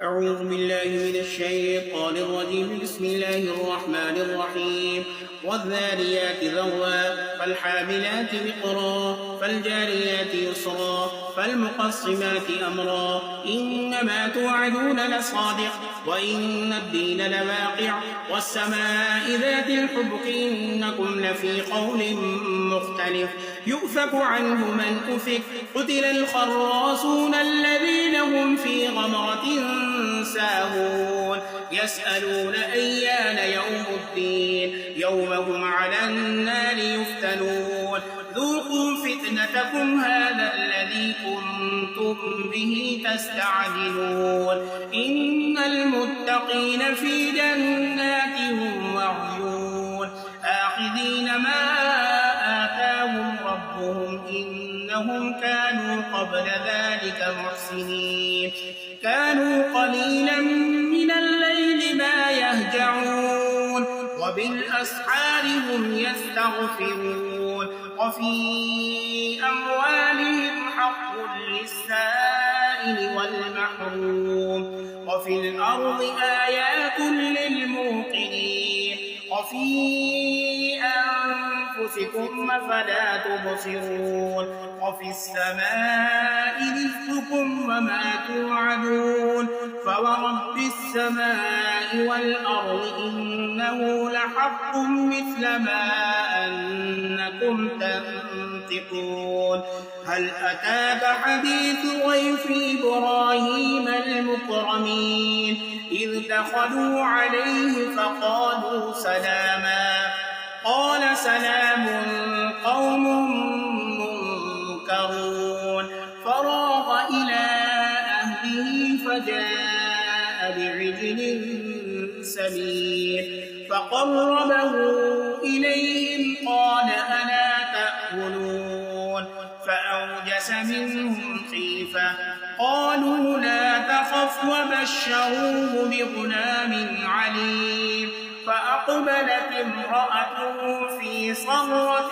أعوذ بالله من الشيطان الرجيم. بسم الله الرحمن الرحيم. والذاريات ذروا فالحاملات وقرا فالجاريات يسرا فالمقسمات أمرا إنما توعدون لصادق وإن الدين لواقع والسماء ذات الحبك إنكم لفي قول مختلف يؤفك عنه من أفك قتل الخراصون الذين هم في غمرة ساهون يسألون أيان يوم الدين يوم هم على النار يفتنون ذوقوا فتنتكم هذا الذي كنتم به تستعجلون إن المتقين في جنات وعيون آخذين ما آتاهم ربهم إنهم كانوا قبل ذلك محسنين كانوا قليلا من الليل ما يهجعون وبالأسحار هم يستغفرون وفي أموالهم حق للسائل والمحروم وفي الأرض آيات للموقنين وفي أنفسكم أفلا تبصرون وفي السماء رزقكم وما توعدون فورب السماء والأرض إنه لحق مثل ما أنكم تنطقون هل أتاك حديث ضيف إبراهيم المكرمين إذ دخلوا عليه فقالوا سلاما قال سلام قوم منكرون فراغ إلى أهله فجاء بعجل سمين فقربه إليهم قال ألا تأكلون فأوجس منهم خيفة قالوا لا تخف وبشروه بغلام عليم فأقبلت امرأته في صرة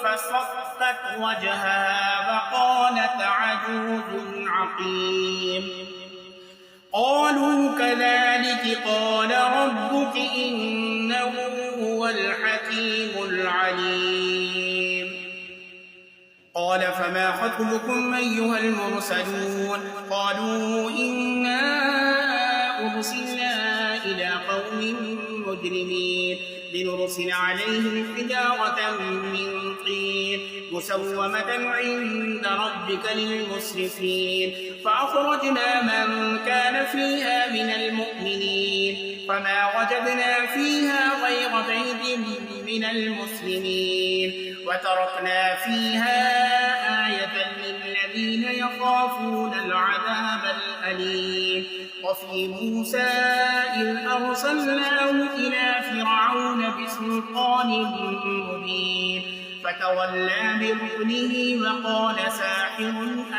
فصكت وجهها وقالت عجوز عقيم قالوا كذلك قال ربك إنه هو الحكيم العليم قال فما خطبكم أيها المرسلون قالوا إنا أرسلنا إلى قوم مجرمين لنرسل عليهم حجارة من طين مسومة عند ربك للمسرفين فأخرجنا من كان فيها من المؤمنين فما وجدنا فيها غير بيت من المسلمين وتركنا فيها آية للذين يخافون العذاب الأليم وفي موسى إذ أرسلناه إلى فرعون بسلطان مبين فتولى بركنه وقال ساحر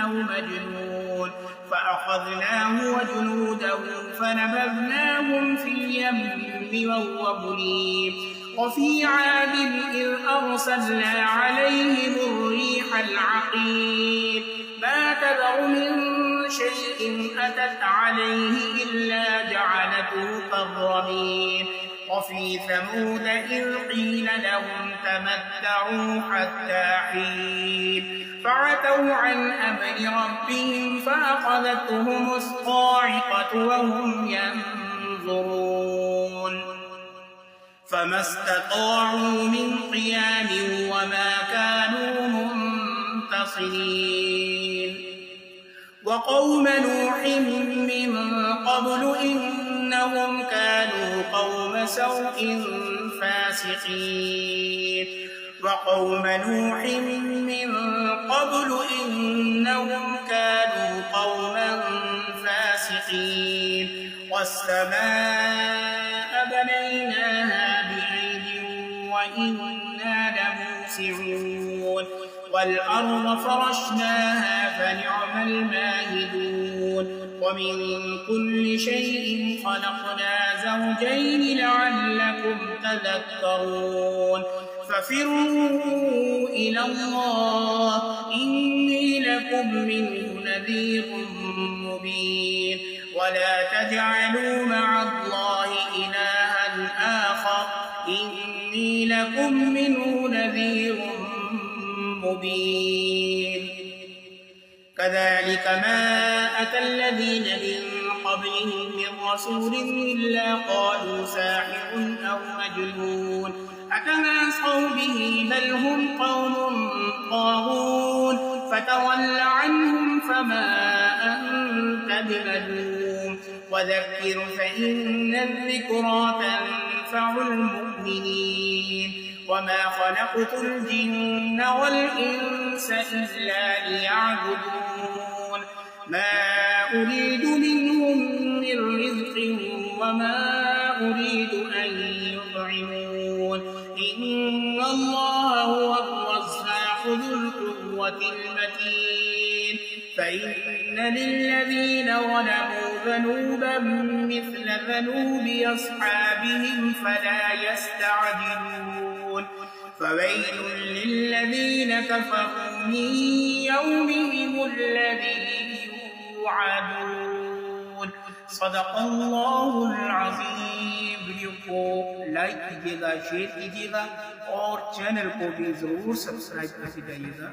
أو مجنون فأخذناه وجنوده فنبذناهم في اليم وهو مليم وفي عاد إذ أرسلنا عليهم الريح العقيم ما تذر من شيء أتت عليه إلا جعلته كالرميم وفي ثمود إذ قيل لهم تمتعوا حتى حين فعتوا عن أمر ربهم فأخذتهم الصاعقة وهم ينظرون فما استطاعوا من قيام وما كانوا منتصرين وقوم نوح من قبل إنهم كانوا قوم سوء فاسقين وقوم نوح من قبل إنهم كانوا قوما فاسقين والسماء بنيناها بأيد وإنا لموسعون والأرض فرشناها فنعم الماهدون ومن كل شيء خلقنا زوجين لعلكم تذكرون ففروا إلى الله إني لكم منه نذير مبين ولا تجعلوا مع الله إلها آخر إني لكم منه نذير مبين كذلك ما أتى الذين من قبلهم من رسول إلا قالوا ساحر أو مجنون أتواصوا به بل هم قوم طاغون فتول عنهم فما أنت بملوم وذكر فإن الذكرى تنفع المؤمنين وما خلقت الجن والإنس إلا ليعبدون ما أريد منهم من رزق وما أريد أن يطعمون إن الله هو الرزاق ذو القوة المتين فإن للذين ظلموا ذنوبا مثل ذنوب أصحابهم فلا يستعجلون فويل للذين كفروا من يومهم الذي يوعدون صدق الله العظيم वीडियो को लाइक कीजिएगा शेयर कीजिएगा और चैनल को भी जरूर सब्सक्राइब कर दीजिएगा।